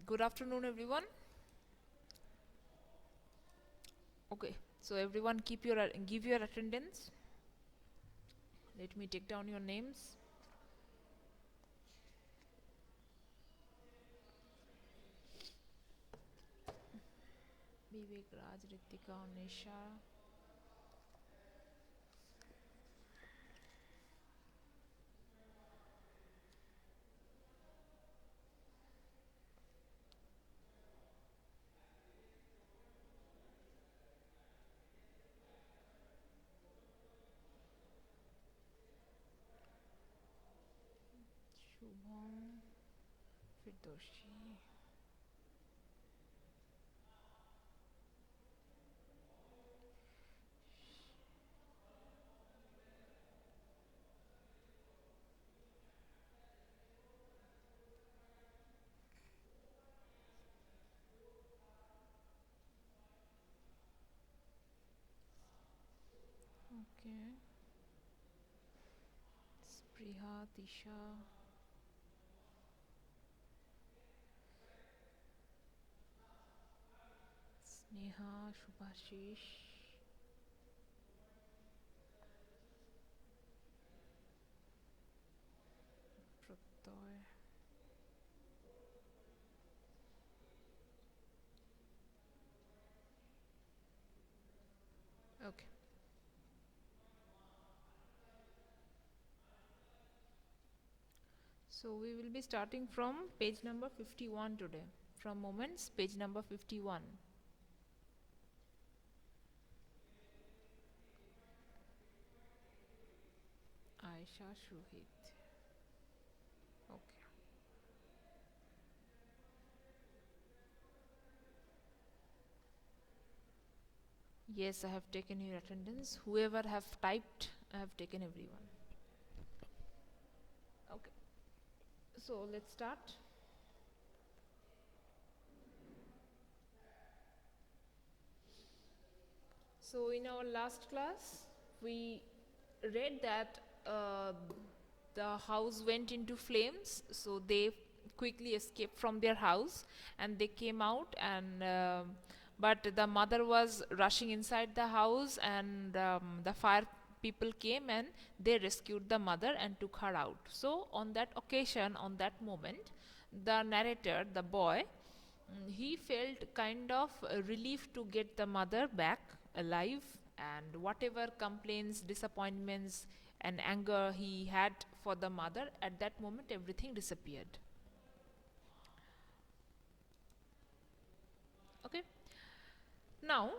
Good afternoon, everyone. Okay, so everyone give your attendance. Let me take down your names. Vivek, Raj, Ritika, Nisha. Shubham, Firdoshi. Okay. Spriha, Tisha, Sneha, Shubhashish, Protoy. Okay. So we will be starting from page number 51 today. From moments, page number 51. Aisha Shuhit. Okay. Yes, I have taken your attendance. Whoever have typed, I have taken everyone. Okay. So let's start. So in our last class, we read that the house went into flames. So they quickly escaped from their house and they came out and but the mother was rushing inside the house and the fire people came and they rescued the mother and took her out. So on that occasion, on that moment, the narrator, the boy, he felt kind of relief to get the mother back alive, and whatever complaints, disappointments, and anger he had for the mother, at that moment everything disappeared. Okay, now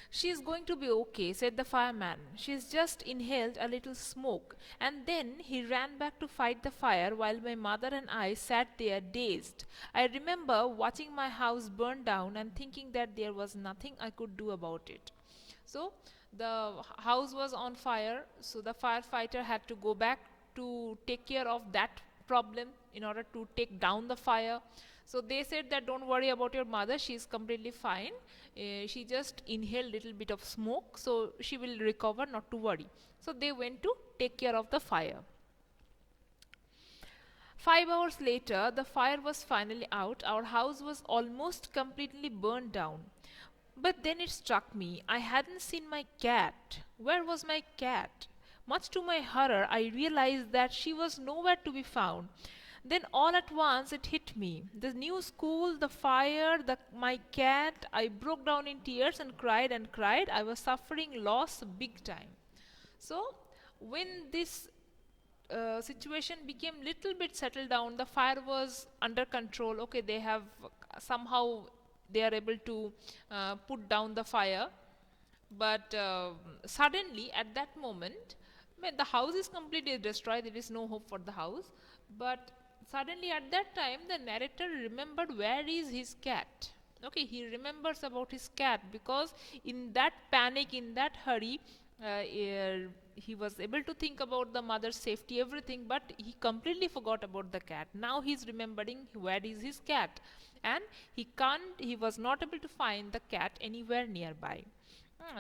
"She is going to be okay," said the fireman. "She's just inhaled a little smoke." And then he ran back to fight the fire while my mother and I sat there dazed. I remember watching my house burn down and thinking that there was nothing I could do about it. So the house was on fire, so the firefighter had to go back to take care of that problem in order to take down the fire. So they said that don't worry about your mother, she is completely fine. She just inhaled little bit of smoke, so she will recover, not to worry. So they went to take care of the fire. 5 hours later, the fire was finally out. Our house was almost completely burned down. But then it struck me, I hadn't seen my cat. Where was my cat? Much to my horror, I realized that she was nowhere to be found. Then all at once it hit me. The new school, the fire, my cat. I broke down in tears and cried and cried. I was suffering loss big time. So when this situation became little bit settled down, the fire was under control. Okay, they have somehow they are able to put down the fire, but suddenly at that moment, the house is completely destroyed, there is no hope for the house. But suddenly at that time the narrator remembered where is his cat. Okay, he remembers about his cat, because in that panic, in that hurry, he was able to think about the mother's safety, everything, but he completely forgot about the cat. Now he's remembering where is his cat, and he was not able to find the cat anywhere nearby.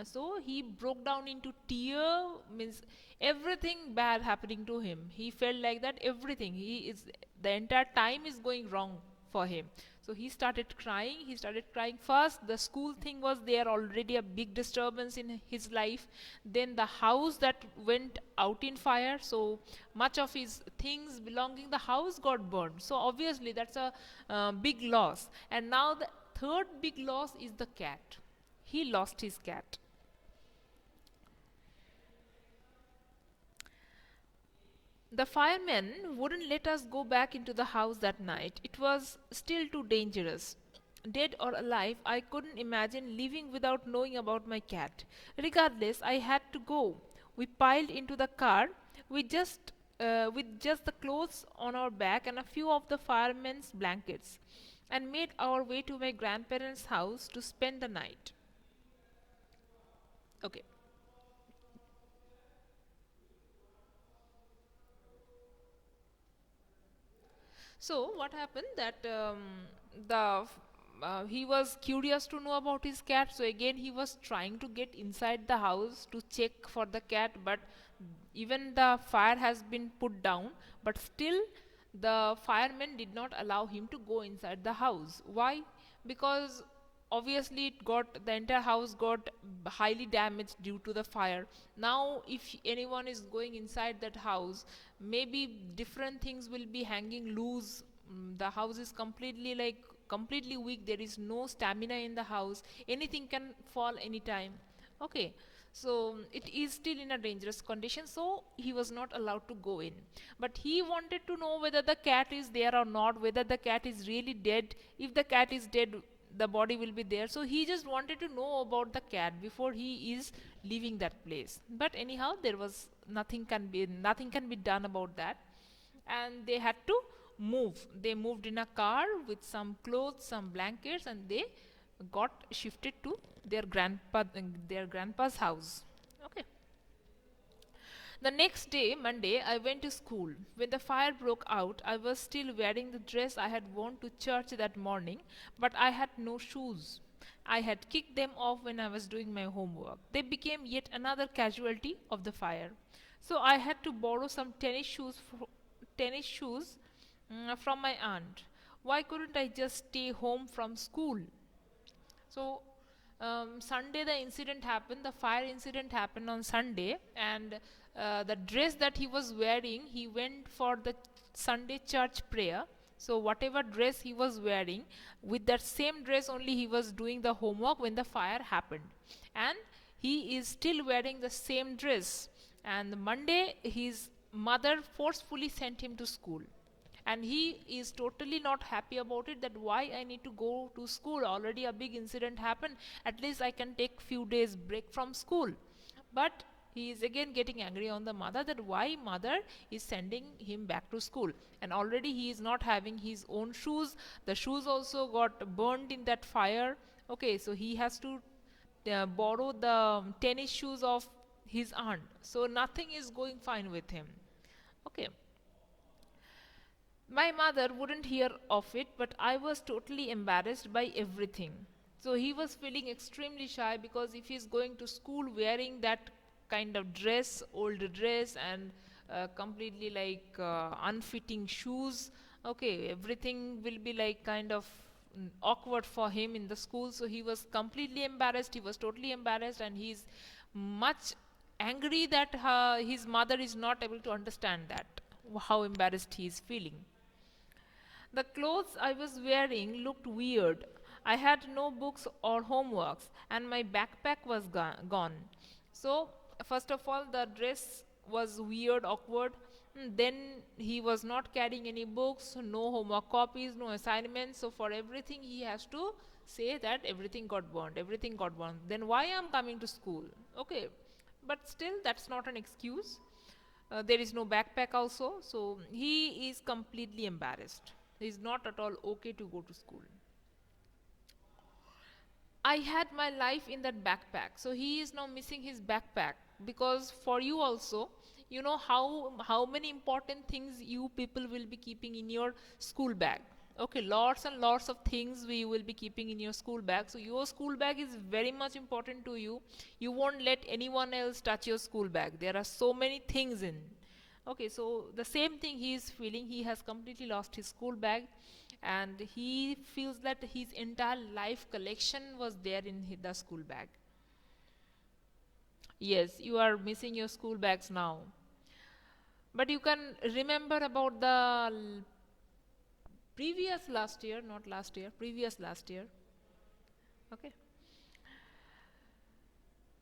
So he broke down into tear, means everything bad happening to him. He felt like that everything he is the entire time is going wrong for him. So he started crying. He started crying. First, the school thing was there, already a big disturbance in his life. Then the house that went out in fire. So much of his things belonging the house got burned. So obviously that's a big loss. And now the third big loss is the cat. He lost his cat. The firemen wouldn't let us go back into the house that night. It was still too dangerous. Dead or alive, I couldn't imagine living without knowing about my cat. Regardless, I had to go. We piled into the car with just the clothes on our back and a few of the firemen's blankets, and made our way to my grandparents' house to spend the night. Okay. So what happened that the he was curious to know about his cat. So again he was trying to get inside the house to check for the cat, but even the fire has been put down, but still the firemen did not allow him to go inside the house. Why? Because obviously the entire house got highly damaged due to the fire. Now if anyone is going inside that house, maybe different things will be hanging loose. The house is completely weak. There is no stamina in the house. Anything can fall anytime. Okay, so it is still in a dangerous condition, so he was not allowed to go in. But he wanted to know whether the cat is there or not, whether the cat is really dead. If the cat is dead, the body will be there. So he just wanted to know about the cat before he is leaving that place. But anyhow, there was nothing can be done about that, and they had to move. They moved in a car with some clothes, some blankets, and they got shifted to their grandpa's house. Okay. The next day, Monday, I went to school. When the fire broke out, I was still wearing the dress I had worn to church that morning, but I had no shoes. I had kicked them off when I was doing my homework. They became yet another casualty of the fire. So I had to borrow some tennis shoes from my aunt. Why couldn't I just stay home from school? So Sunday the incident happened. The fire incident happened on Sunday, and the dress that he was wearing, he went for the Sunday church prayer. So whatever dress he was wearing, with that same dress only he was doing the homework when the fire happened, and he is still wearing the same dress. And Monday, his mother forcefully sent him to school, and he is totally not happy about it, that why I need to go to school. Already a big incident happened, at least I can take few days break from school. But he is again getting angry on the mother, that why mother is sending him back to school, and already he is not having his own shoes. The shoes also got burned in that fire. Okay, so he has to borrow the tennis shoes of his aunt. So nothing is going fine with him. Okay. My mother wouldn't hear of it, but I was totally embarrassed by everything. So he was feeling extremely shy, because if he's going to school wearing that kind of dress, old dress, and completely unfitting shoes, okay, everything will be like kind of awkward for him in the school. So he was completely embarrassed. He was totally embarrassed, and he's much angry that his mother is not able to understand that, how embarrassed he is feeling. The clothes I was wearing looked weird. I had no books or homeworks, and my backpack was gone. So, first of all, the dress was weird, awkward. Then he was not carrying any books, no homework copies, no assignments. So, for everything, he has to say that everything got burned, everything got burned. Then why I'm coming to school? Okay, but still, that's not an excuse. There is no backpack also, so he is completely embarrassed. He is not at all okay to go to school. I had my life in that backpack, so he is now missing his backpack. Because for you also, you know how many important things you people will be keeping in your school bag. Okay, lots and lots of things we will be keeping in your school bag. So your school bag is very much important to you. You won't let anyone else touch your school bag. There are so many things in. Okay, so the same thing he is feeling. He has completely lost his school bag, and he feels that his entire life collection was there in the school bag. Yes, you are missing your school bags now, but you can remember about the previous last year, not last year, previous last year. Okay.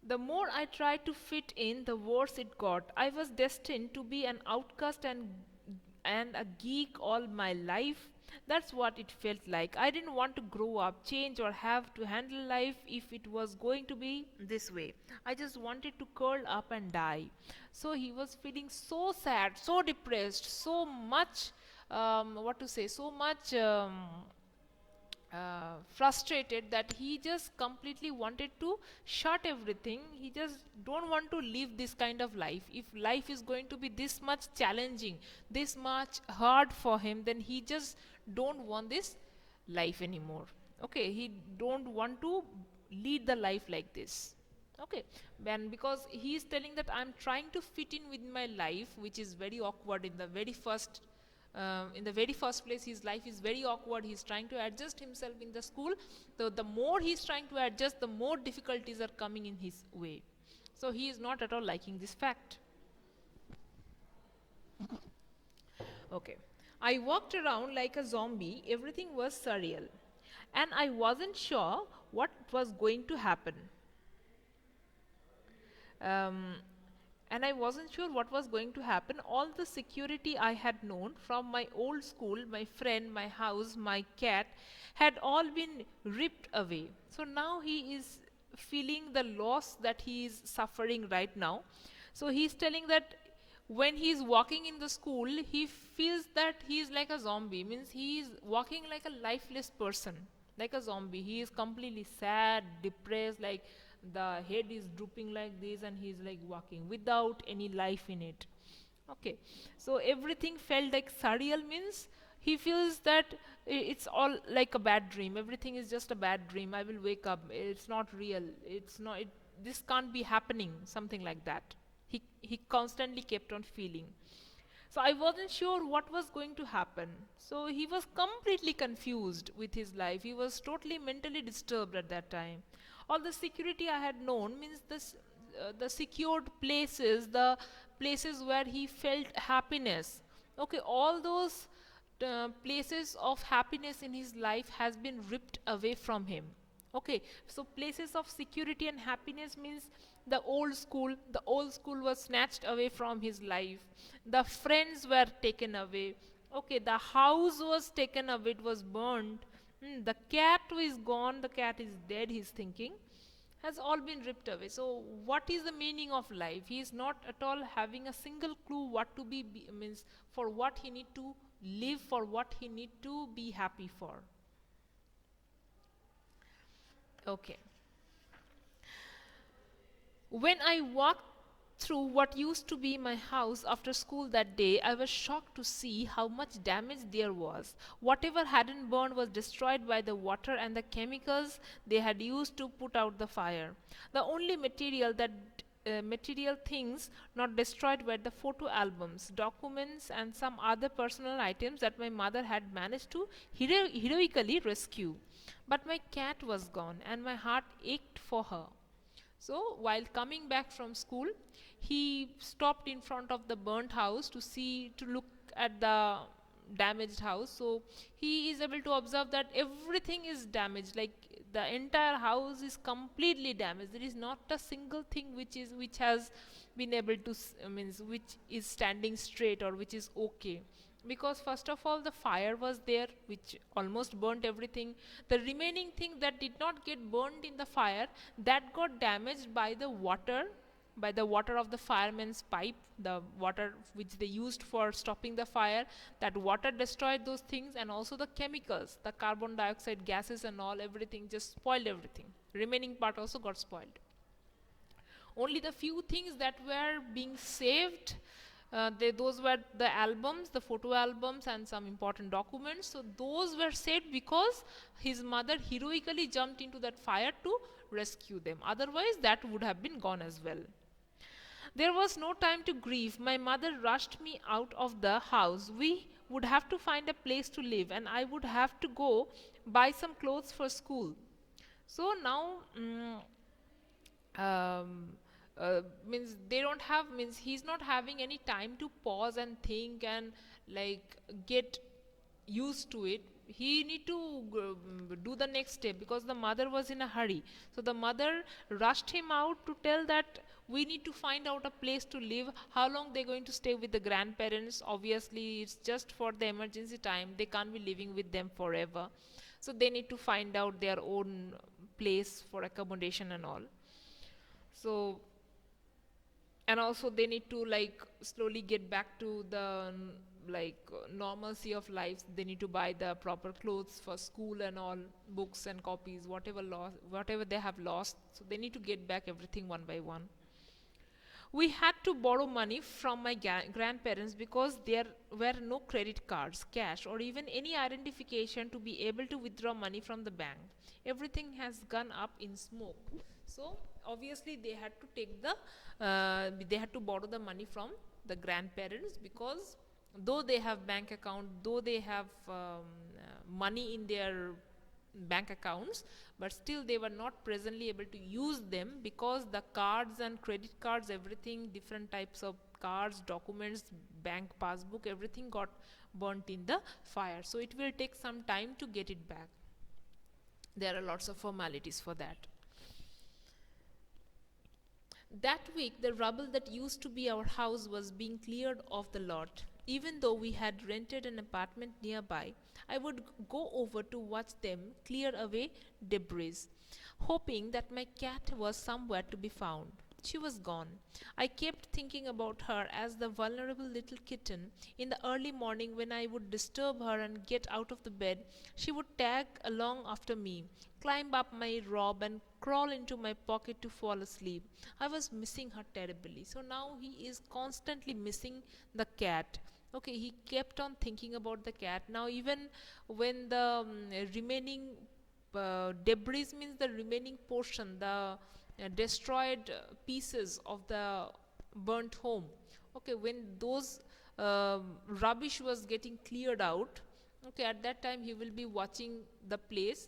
The more I tried to fit in, the worse it got. I was destined to be an outcast and a geek all my life. That's what it felt like. I didn't want to grow up, change, or have to handle life if it was going to be this way. I just wanted to curl up and die. So he was feeling so sad, so depressed, so much, what to say, so much. Frustrated that he just completely wanted to shut everything. He just don't want to live this kind of life. If life is going to be this much challenging, this much hard for him, then he just don't want this life anymore. Okay, he don't want to lead the life like this. Okay, and because he is telling that I'm trying to fit in with my life, which is very awkward in the very first place. His life is very awkward. He's trying to adjust himself in the school. The more he's trying to adjust, the more difficulties are coming in his way. So he is not at all liking this fact. Okay, I walked around like a zombie. Everything was surreal, and I wasn't sure what was going to happen. um, and I wasn't sure what was going to happen. All the security I had known from my old school, my friend, my house, my cat, had all been ripped away. So now he is feeling the loss that he is suffering right now. So he's telling that when he's walking in the school, he feels that he is like a zombie, means he is walking like a lifeless person, like a zombie. He is completely sad, depressed, like the head is drooping like this, and he's like walking without any life in it. Okay, so everything felt like surreal, means he feels that it's all like a bad dream. Everything is just a bad dream. I will wake up. It's not real. It's not. This can't be happening. Something like that. He constantly kept on feeling. So I wasn't sure what was going to happen. So he was completely confused with his life. He was totally mentally disturbed at that time. All the security I had known, means this, the secured places, the places where he felt happiness. Okay, all those places of happiness in his life has been ripped away from him. Okay, so places of security and happiness means the old school was snatched away from his life. The friends were taken away. Okay, the house was taken away, it was burned. The cat is gone, the cat is dead, he's thinking, has all been ripped away. So what is the meaning of life? He is not at all having a single clue what to be means, for what he need to live, for what he need to be happy for. Okay. When I walked through what used to be my house after school that day, I was shocked to see how much damage there was. Whatever hadn't burned was destroyed by the water and the chemicals they had used to put out the fire. The only material things not destroyed were the photo albums, documents, and some other personal items that my mother had managed to heroically rescue. But my cat was gone, and my heart ached for her. So while coming back from school, he stopped in front of the burnt house to look at the damaged house. So he is able to observe that everything is damaged, like the entire house is completely damaged. There is not a single thing which has been able to means which is standing straight or which is okay. Because first of all, the fire was there which almost burnt everything. The remaining thing that did not get burned in the fire, that got damaged by the water, by the water of the fireman's pipe, the water which they used for stopping the fire. That water destroyed those things, and also the chemicals, the carbon dioxide gases and all, everything just spoiled everything. Remaining part also got spoiled. Only the few things that were being saved, those were the albums, the photo albums, and some important documents. So those were saved because his mother heroically jumped into that fire to rescue them. Otherwise, that would have been gone as well. There was no time to grieve. My mother rushed me out of the house. We would have to find a place to live, and I would have to go buy some clothes for school. So now, um, means they don't have, means he's not having any time to pause and think and like get used to it. He need to do the next step because the mother was in a hurry. So the mother rushed him out to tell that we need to find out a place to live. How long they're going to stay with the grandparents? Obviously it's just for the emergency time, they can't be living with them forever. So they need to find out their own place for accommodation and all. So, and also they need to like slowly get back to the normalcy of life. They need to buy the proper clothes for school and all, books and copies, whatever they have lost. So they need to get back everything one by one. We had to borrow money from my grandparents because there were no credit cards, cash, or even any identification to be able to withdraw money from the bank. Everything has gone up in smoke. So obviously they had to take the they had to borrow the money from the grandparents, because though they have bank account, though they have money in their bank accounts, but still they were not presently able to use them because the cards and credit cards, everything, different types of cards, documents, bank passbook, everything got burnt in the fire. So it will take some time to get it back. There are lots of formalities for that. That week, the rubble that used to be our house was being cleared off the lot. Even though we had rented an apartment nearby, I would go over to watch them clear away debris, hoping that my cat was somewhere to be found. She was gone. I kept thinking about her as the vulnerable little kitten. In the early morning, when I would disturb her and get out of the bed, she would tag along after me, climb up my robe, and crawl into my pocket to fall asleep. I was missing her terribly. So now he is constantly missing the cat. Okay, he kept on thinking about the cat. Now, even when the remaining debris, means the remaining portion, the destroyed pieces of the burnt home, okay, when those rubbish was getting cleared out, okay, at that time he will be watching the place.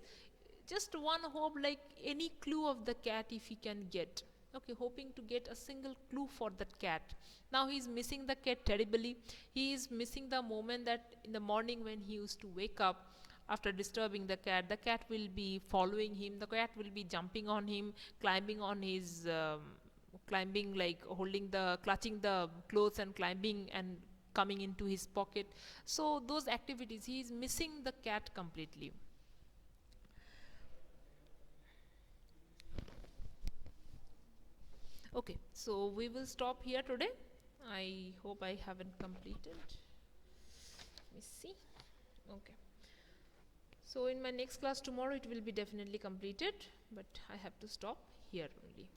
Just one hope, like any clue of the cat if he can get, okay, hoping to get a single clue for that cat. Now he is missing the cat terribly. He is missing the moment that in the morning when he used to wake up after disturbing the cat will be following him, the cat will be jumping on him, climbing on his climbing, like holding the, clutching the clothes and climbing and coming into his pocket. So those activities, he is missing the cat completely. Okay, so we will stop here today. I hope I haven't completed. Let me see. Okay. So in my next class tomorrow it will be definitely completed, but I have to stop here only.